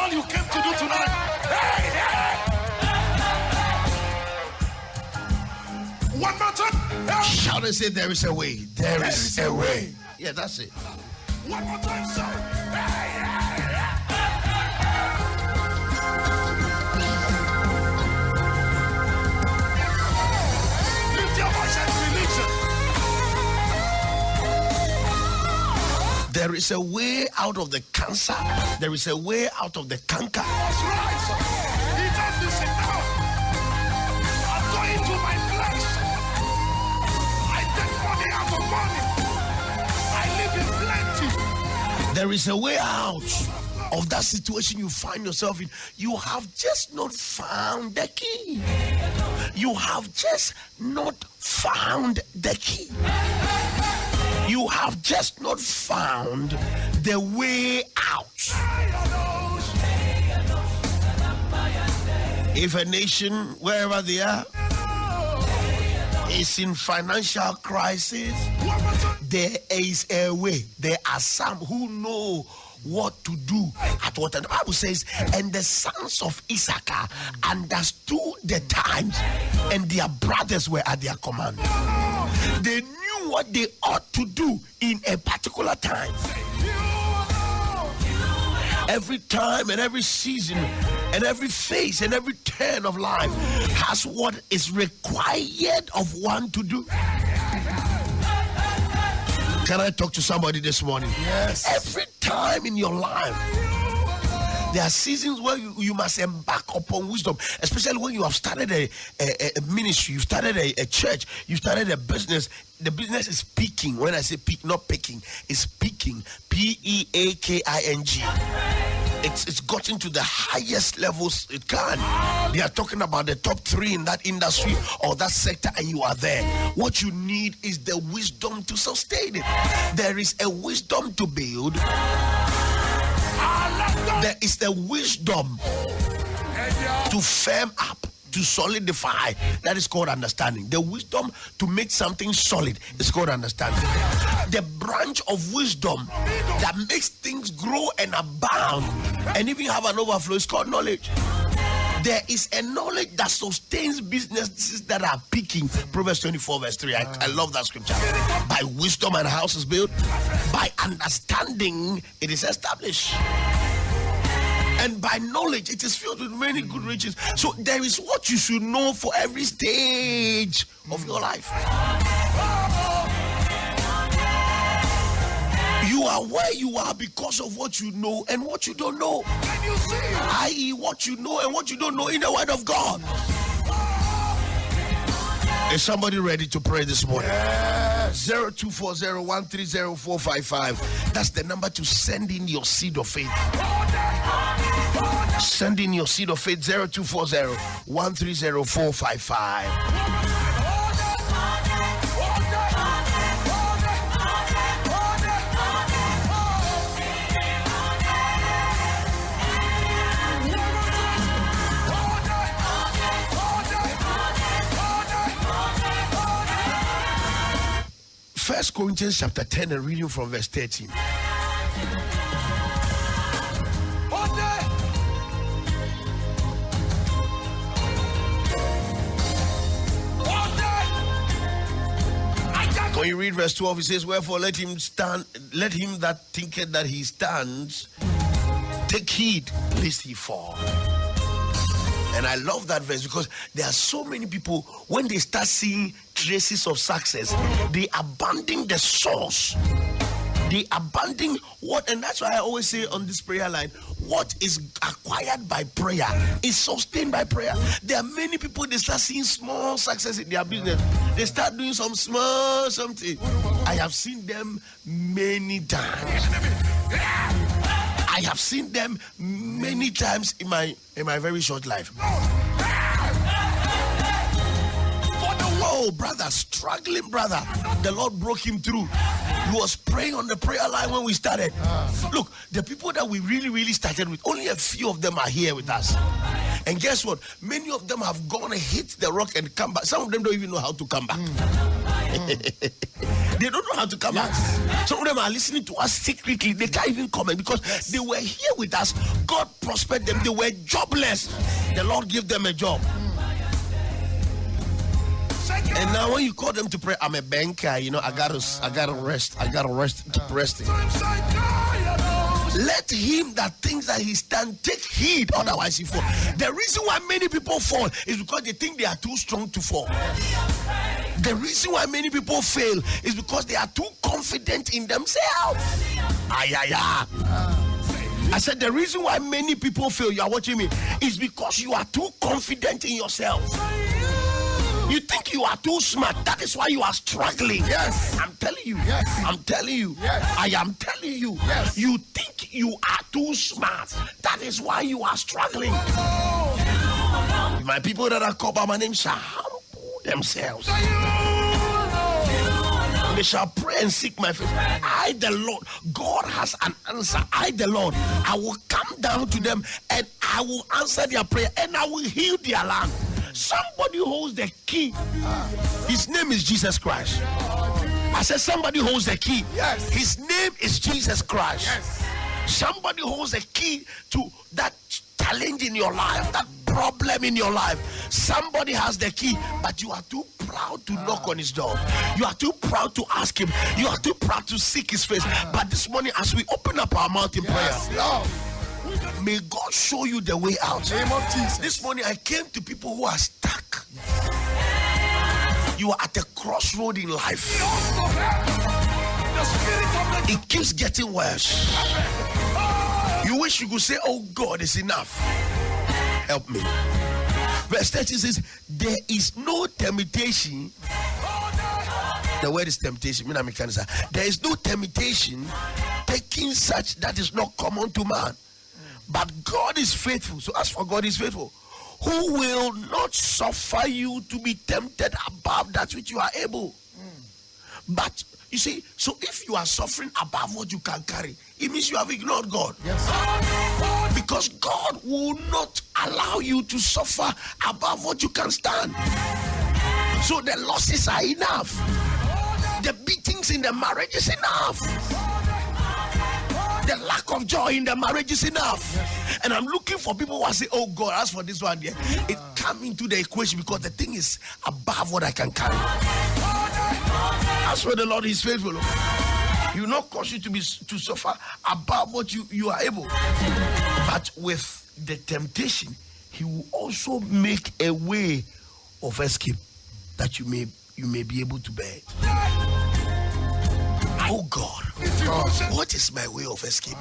all you came to do tonight? Hey, hey. One more time. Hey. Shout and say, there is a way. There is a way. Yeah, that's it. One more time, sir. Hey, hey, hey. Lift your voice and release it. There is a way out of the cancer. There is a way out of the canker. That's right, sir. He does this now. I'm going to my place. I take money out of money. I live in plenty. There is a way out of that situation you find yourself in. You have just not found the key. You have just not found the key. You have just not found the way out. If a nation, wherever they are, is in financial crisis, there is a way. There are some who know what to do at what time. The Bible says, and the sons of Issachar understood the times, and their brothers were at their command. They knew what they ought to do in a particular time. Every time and every season and every phase and every turn of life has what is required of one to do. Can I talk to somebody this morning? Yes. Every time in your life, there are seasons where you must embark upon wisdom, especially when you have started a ministry, you started a church, you started a business. The business is peaking. When I say peak, not picking, it's peaking. P-E-A-K-I-G. It's gotten to the highest levels it can. They are talking about the top 3 in that industry or that sector, and you are there. What you need is the wisdom to sustain it. There is a wisdom to build. There is the wisdom to firm up, to solidify. That is called understanding. The wisdom to make something solid is called understanding. The branch of wisdom that makes things grow and abound and even have an overflow is called knowledge. There is a knowledge that sustains businesses that are peaking. Proverbs 24 verse 3. I love that scripture. By wisdom and house is built. By understanding it is established. And by knowledge, it is filled with many good riches. So there is what you should know for every stage of your life. You are where you are because of what you know and what you don't know. I.e., what you know and what you don't know in the Word of God. Is somebody ready to pray this morning? Yes. 0240-130-455. That's the number to send in your seed of faith. Send in your seed of faith. 0240-130-455. First Corinthians chapter 10 and reading from verse 13. When you read verse 12, it says, wherefore let him that thinketh that he stands take heed lest he fall. And I love that verse because there are so many people, when they start seeing traces of success, they abandon the source. They abandon what, and that's why I always say on this prayer line, what is acquired by prayer is sustained by prayer. There are many people, they start seeing small success in their business. They start doing some small something. I have seen them many times. I have seen them many times in my very short life. Oh, brother, struggling brother. The Lord broke him through. He was praying on the prayer line when we started. Look, the people that we really started with, only a few of them are here with us. And guess what? Many of them have gone and hit the rock and come back. Some of them don't even know how to come back. They don't know how to come out. Some of them are listening to us secretly. They can't even comment because they were here with us. God prospered them. They were jobless. The Lord gave them a job. And now when you call them to pray, I'm a banker, I gotta rest. Keep resting. Let him that thinks that he stand take heed, otherwise he fall. The reason why many people fall is because they think they are too strong to fall. The reason why many people fail is because they are too confident in themselves. I said the reason why many people fail, you are watching me, is because you are too confident in yourself. You think you are too smart. That is why you are struggling. Yes. I'm telling you. Yes. I'm telling you. Yes. I am telling you. Yes. You think you are too smart. That is why you are struggling. My people that are called by my name shall humble themselves. They shall pray and seek my face. I, the Lord, God has an answer. I, the Lord, I will come down to them and I will answer their prayer and I will heal their land. Somebody holds the key. His name is Jesus Christ. I said somebody holds the key. Yes. His name is Jesus Christ. Yes. Somebody holds the key to that challenge in your life, that problem in your life. Somebody has the key, but you are too proud to knock on his door. You are too proud to ask him. You are too proud to seek his face. But this morning, as we open up our mouth in prayer, Lord, may God show you the way out. name of Jesus. This morning I came to people who are stuck. You are at a crossroad in life. It keeps getting worse. You wish you could say, oh God, it's enough. Help me. Verse 30 says, there is no temptation. The word is temptation. There is no temptation taking such that is not common to man. But God is faithful. So as for God is faithful, who will not suffer you to be tempted above that which you are able. But you see, so if you are suffering above what you can carry, it means you have ignored God. Yes. Because God will not allow you to suffer above what you can stand. So the losses are enough. The beatings in the marriage is enough. The lack of joy in the marriage is enough. Yes. And I'm looking for people who are saying, oh God, as for this one there, it come into the equation because the thing is above what I can carry. As for the Lord is faithful. He will not cause you to suffer above what you are able. But with the temptation, he will also make a way of escape that you may be able to bear it. Oh God, what is my way of escape?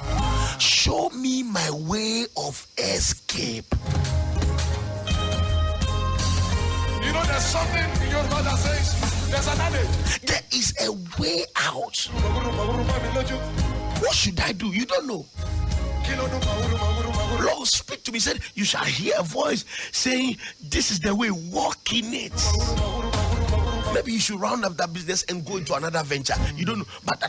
Show me my way of escape. You know, there's something in your God that says there's an adage. There is a way out. What should I do? You don't know. Lord, speak to me. He said, you shall hear a voice saying, this is the way, walk in it. Maybe you should round up that business and go into another venture. You don't know. But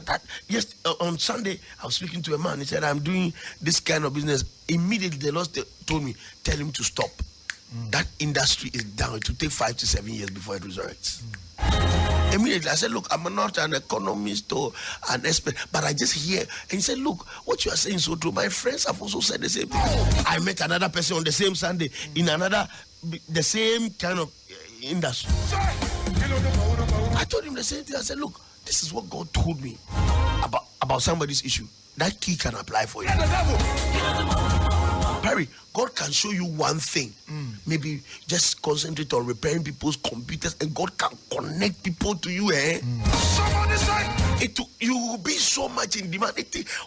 yes, on Sunday, I was speaking to a man. He said, I'm doing this kind of business. Immediately, the Lord told me, tell him to stop. That industry is down. It will take 5 to 7 years before it resurrects. Immediately, I said, look, I'm not an economist or an expert, but I just hear. And he said, look, what you are saying is so true. My friends have also said the same thing. I met another person on the same Sunday in the same kind of industry. I told him the same thing. I said, look, this is what God told me about somebody's issue. That key can apply for you. Perry, God can show you one thing. Maybe just concentrate on repairing people's computers and God can connect people to you. Somebody said, you will be so much in demand.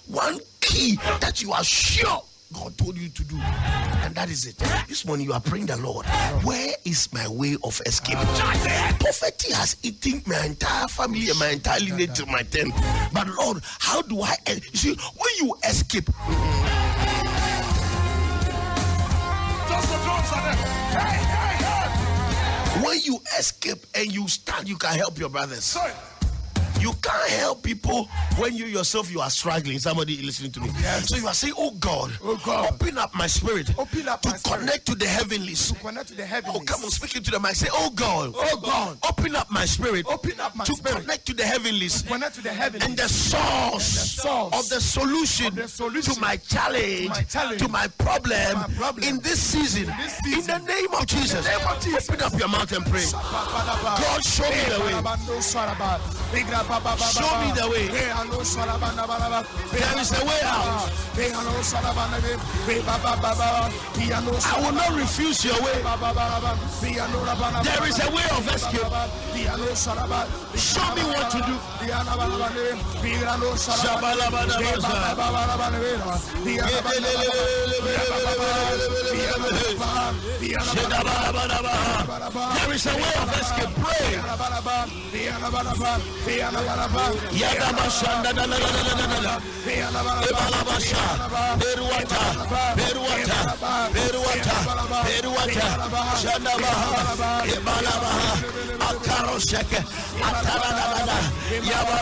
One key that you are sure God told you to do. And that is it. This morning you are praying the Lord, where is my way of escape? Poverty has eaten my entire family and my entire lineage till my 10th. But Lord, how do I? You see, when you escape, when you escape and you stand, you can help your brothers. You can't help people when you yourself you are struggling. Somebody listening to me. Yes. So you are saying, oh God, open up my spirit to connect to the heavenlies. Oh, come on, speaking to the mic. Say, oh God, open up my spirit to connect to the heavenlies. And the source of the solution to my challenge, to my problem in this season. In the name of Jesus, open up your mouth and pray. God, show me the way. Show me the way. There is a way out. I will not refuse your way. There is a way of escape. Show me what to do. There is a way of escape. Pray. There is a way. Show me the way.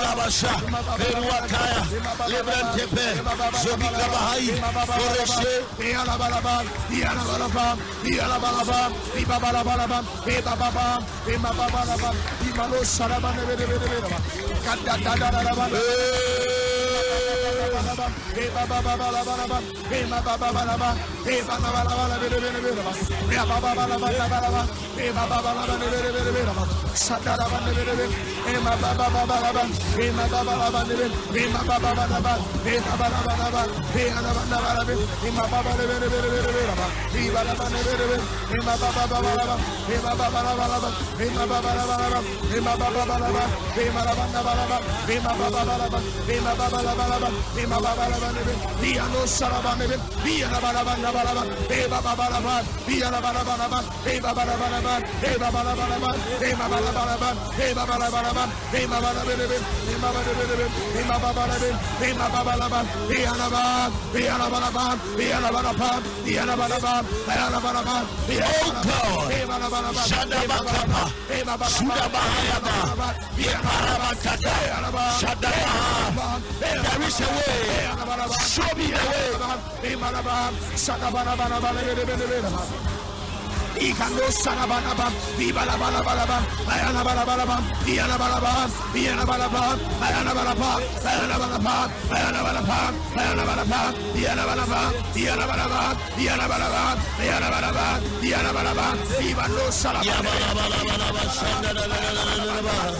Ikando Sarabanaba, Bibalabalaba, Ayanabalaba, Ianabalaba, Ianabalaba, Ayanabalaba, Ayanabalaba, Ayanabalaba, Ayanabalaba, Ianabalaba, Ianabalaba, Ianabalaba, Ayanabalaba, Ianabalaba, Ibando Sarabanaba,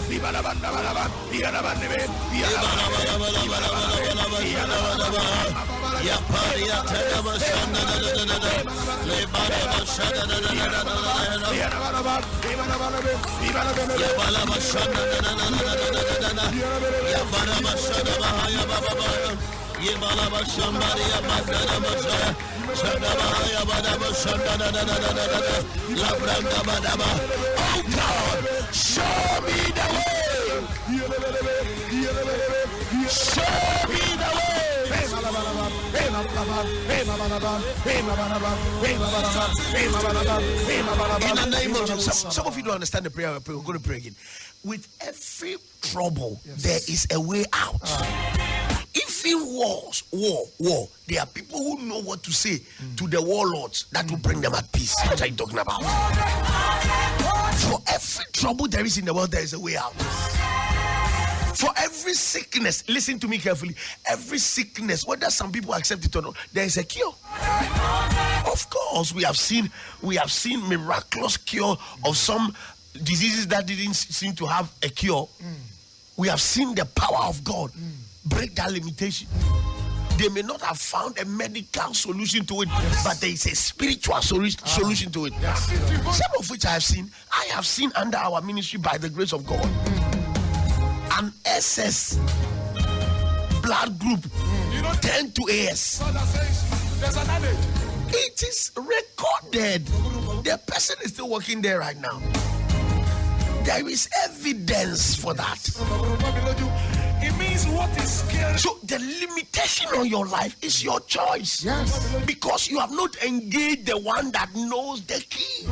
Bibalabalaba, Ianabanebe, Ianabalaba, Yaparia Tadaba oh God, show me the way. Show me the way. In the name of Jesus. Some of you don't understand the prayer. We're going to pray again. With every trouble, there is a way out. If it was war, there are people who know what to say to the warlords that will bring them at peace. What are you talking about? For every trouble there is in the world, there is a way out. For every sickness, listen to me carefully. Every sickness, whether some people accept it or not, there is a cure. Of course, we have seen miraculous cure of some diseases that didn't seem to have a cure. We have seen the power of God break that limitation. They may not have found a medical solution to it, but there is a spiritual solution to it. Some of which I have seen under our ministry by the grace of God. An SS blood group, 10 to AS. It is recorded. The person is still working there right now. There is evidence for that. It means what is scary. So the limitation on your life is your choice. Yes. Because you have not engaged the one that knows the key.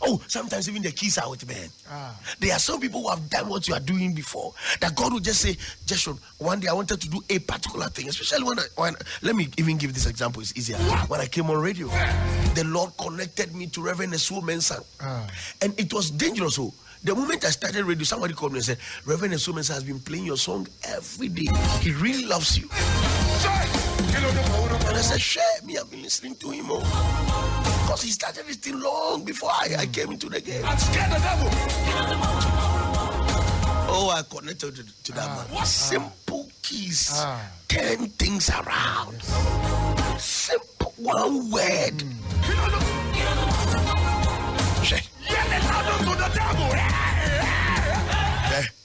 Oh, sometimes even the keys are with men. There are some people who have done what you are doing before. That God will just say, Jeshurun, one day I wanted to do a particular thing, especially when let me even give this example, it's easier. When I came on radio, the Lord connected me to Reverend Esuo Mensah. And it was dangerous. So the moment I started radio, somebody called me and said, Reverend Esuo Mensah has been playing your song every day. He really loves you. And I said, share me, I've been listening to him. Because he started this thing long before I came into the game. I'm scared of the devil. Oh, I connected to that man. Simple keys. Turn things around. Simple, one word.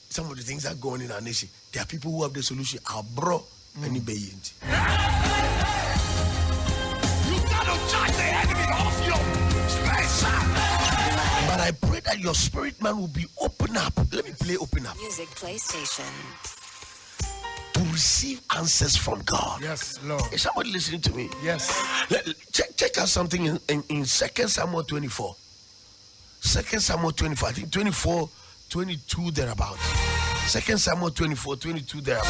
Some of the things that are going in our nation, there are people who have the solution. Our bro, and you gotta charge the enemy off your space. But I pray that your spirit man will be open up. Let me play open up. Music PlayStation. To receive answers from God. Yes, Lord. Is somebody listening to me? Yes. Check out something in 2 Samuel 24. 2 Samuel 24. I think 24, 22 thereabouts. 2 Samuel 24, 22 thereabouts.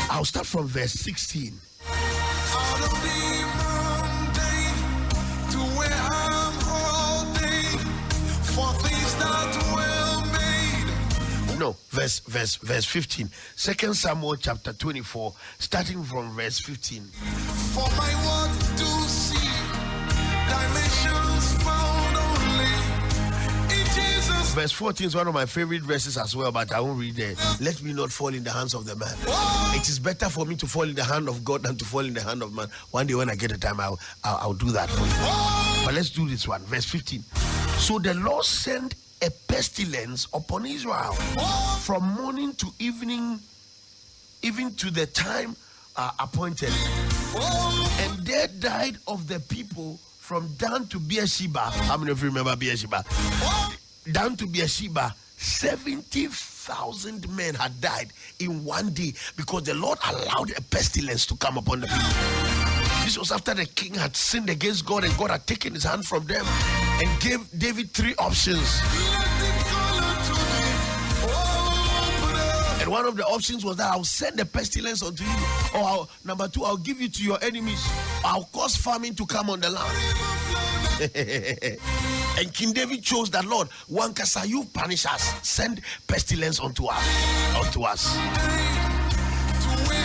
I'll start from verse 16. No, verse 15. 2 Samuel chapter 24, starting from verse 15. For my word to see dimensions found only in Jesus. Verse 14 is one of my favorite verses as well, but I won't read it. Let me not fall in the hands of the man. It is better for me to fall in the hand of God than to fall in the hand of man. One day when I get the time, I'll do that for you. But let's do this one. Verse 15. So the Lord sent a pestilence upon Israel from morning to evening, even to the time appointed. And there died of the people from Dan to Beersheba. How many of you remember Beersheba? Dan to Beersheba, 70,000 men had died in one day because the Lord allowed a pestilence to come upon the people. This was after the king had sinned against God and God had taken his hand from them and gave David 3 options. And one of the options was that I'll send a pestilence unto you, or number 2, I'll give you to your enemies, I'll cause famine to come on the land. And King David chose that, Lord, one kasa, you punish us, send pestilence unto us.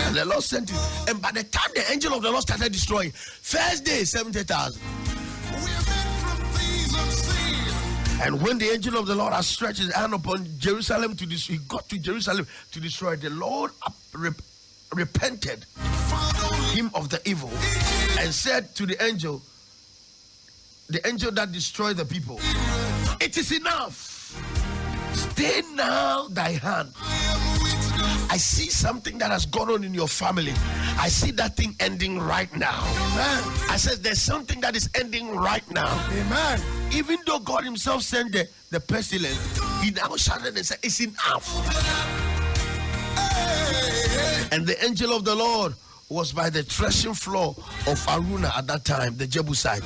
And the Lord sent it. And by the time the angel of the Lord started destroying, first day 70,000. And when the angel of the Lord has stretched his hand upon Jerusalem to destroy, he got to Jerusalem to destroy. The Lord repented him of the evil and said to the angel that destroyed the people, it is enough. Stay now thy hand. I see something that has gone on in your family. I see that thing ending right now. Amen. I said there's something that is ending right now. Amen. Even though God himself sent the pestilence, he now shouted and said, it's enough. And the angel of the Lord was by the threshing floor of Aruna at that time, the Jebusite.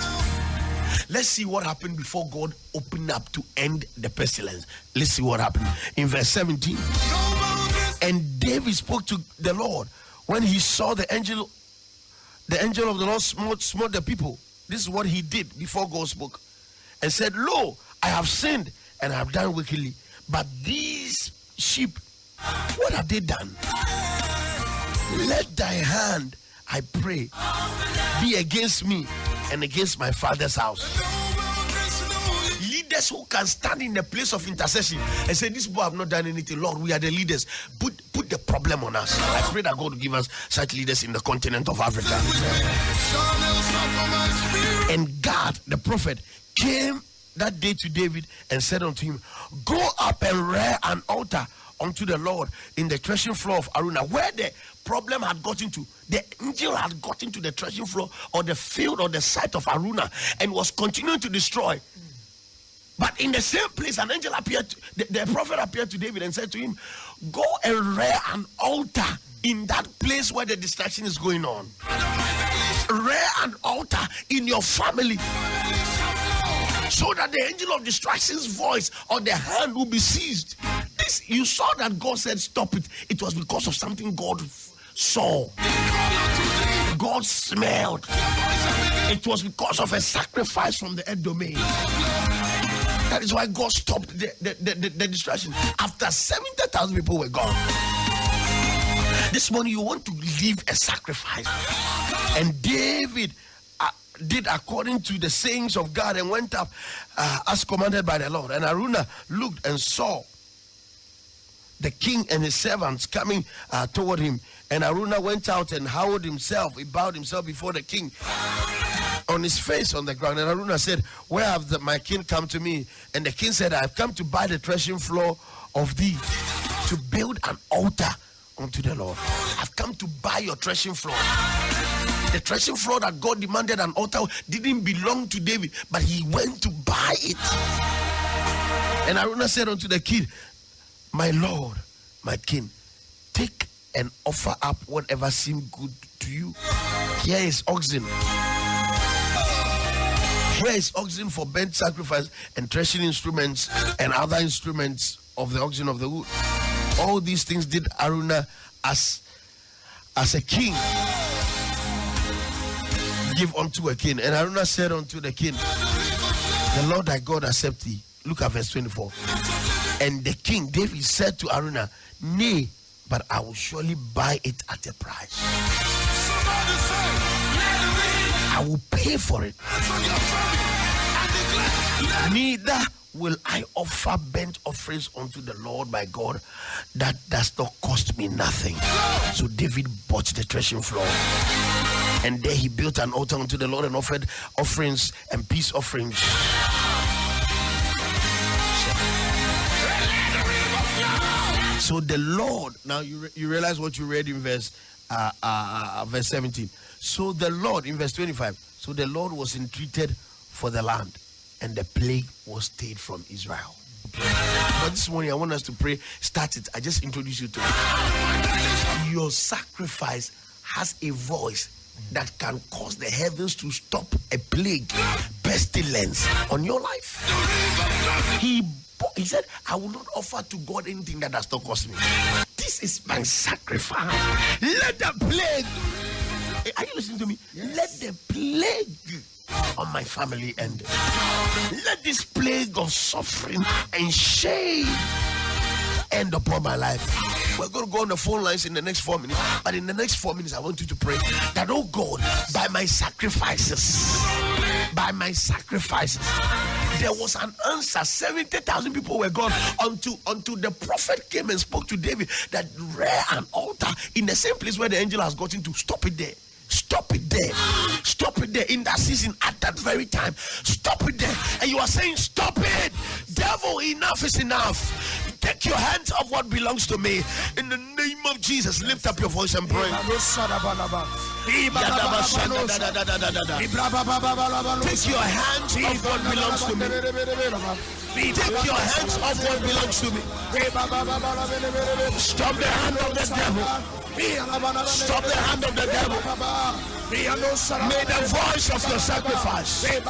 Let's see what happened before God opened up to end the pestilence. Let's see what happened. In verse 17. And David spoke to the Lord when he saw the angel of the Lord smote the people. This is what he did before God spoke. And said, lo, I have sinned and I have done wickedly. But these sheep, what have they done? Let thy hand, I pray, be against me and against my father's house. Leaders who can stand in the place of intercession and say, these people have not done anything. Lord, we are the leaders. Put the problem on us. I pray that God will give us such leaders in the continent of Africa. And God, the prophet, came that day to David and said unto him, go up and rear an altar unto the Lord in the threshing floor of Aruna. Where the problem had got into, the angel had got into the threshing floor or the field or the site of Aruna and was continuing to destroy. But in the same place, an angel appeared, the prophet appeared to David and said to him, go and rear an altar in that place where the distraction is going on. Rear an altar in your family, so that the angel of distraction's voice or the hand will be seized. This, you saw that God said stop it. It was because of something God saw. God smelled. It was because of a sacrifice from the earth domain. That is why God stopped the distraction. After 70,000 people were gone. This morning you want to leave a sacrifice. And David did according to the sayings of God and went up as commanded by the Lord. And Araunah looked and saw the king and his servants coming toward him. And Araunah went out and howled himself. He bowed himself before the king on his face on the ground. And Araunah said, where have my king come to me? And the king said, I have come to buy the threshing floor of thee, to build an altar unto the Lord. I've come to buy your threshing floor. The threshing floor that God demanded an altar didn't belong to David, but he went to buy it. And Araunah said unto the king, my lord, my king, take and offer up whatever seemed good to you. Here is oxen. Here is oxen for burnt sacrifice, and threshing instruments and other instruments of the oxen of the wood. All these things did Araunah as a king give unto a king. And Araunah said unto the king, the Lord thy God accept thee. Look at verse 24. And the king David said to Araunah, nay, but I will surely buy it at a price. I will pay for it. Neither will I offer burnt offerings unto the Lord my God that does not cost me nothing. So David bought the threshing floor, and there he built an altar unto the Lord and offered offerings and peace offerings. So the Lord, now you realize what you read in verse 17. So the Lord, in verse 25, so the Lord was entreated for the land, and the plague was stayed from Israel. But this morning I want us to pray. Start it. I just introduced you to it. Your sacrifice has a voice that can cause the heavens to stop a plague, pestilence on your life. He said, I will not offer to God anything that does not cost me. This is my sacrifice. Let the plague, are you listening to me? Yes. Let the plague on my family end. Let this plague of suffering and shame end upon my life. We're going to go on the phone lines in the next 4 minutes. But in the next 4 minutes, I want you to pray that, oh God, by my sacrifices, there was an answer. 70,000 people were gone until the prophet came and spoke to David that rear an altar in the same place where the angel has gotten to. Stop it there. Stop it there. Stop it there in that season at that very time. Stop it there. And you are saying, stop it. Devil, enough is enough. Take your hands off what belongs to me. In the name of Jesus, lift up your voice and pray. Take your hands off what belongs to me. Take your hands off what belongs to me. Stop the hand of the devil. Stop the hand of the devil. May the voice of your sacrifice stop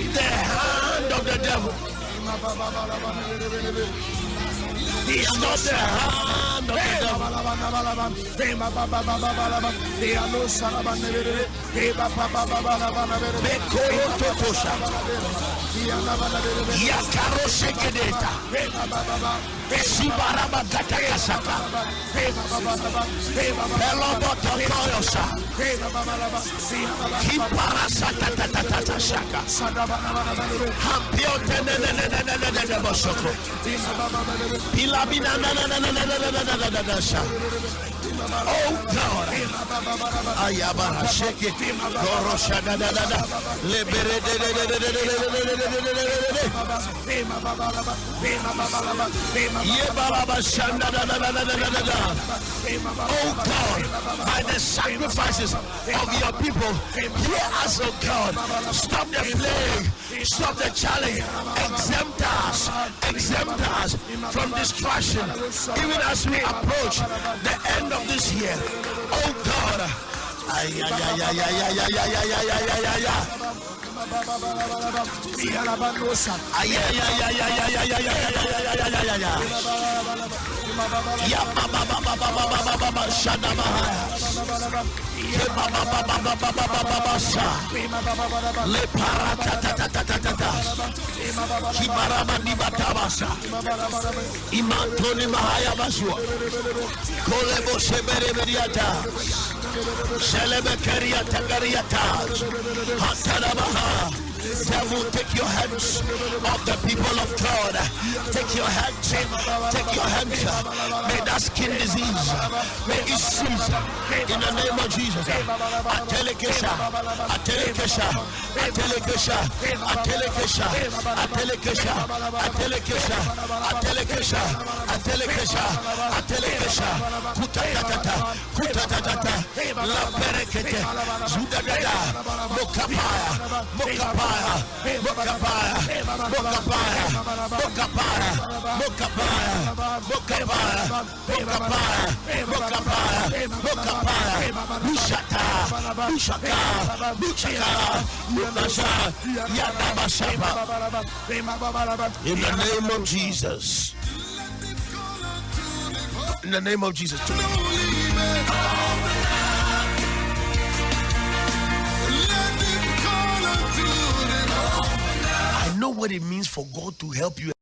the hand of the devil. Stop the hand of oh God, Ayabara shake it, Gorosha da da da da, Libere. Oh God, by the sacrifices of your people, hear us, oh God. Stop the plague, stop the challenge, exempt us from destruction, even as we approach the end of this year. Oh God. Devil, take your hands off the people of God. Take your hands. Take your hands. May that skin disease, may it cease in the name of Jesus. Atelekesha, atelekesha, atelekesha, atelekesha, atelekesha, atelekesha, atelekesha, atelekesha, atelekesha, kutatata, kutatata, la berekete, zudagada, mokapaya, mokapaya, mokapaya, mokapaya, mokapaya, mokapaya, mokapaya, mokapaya, mokapaya, mokapaya, bushaka, bushaka, bushaka, mukasha, yadabashaba. In the name of Jesus. In the name of Jesus. I know what it means for God to help you.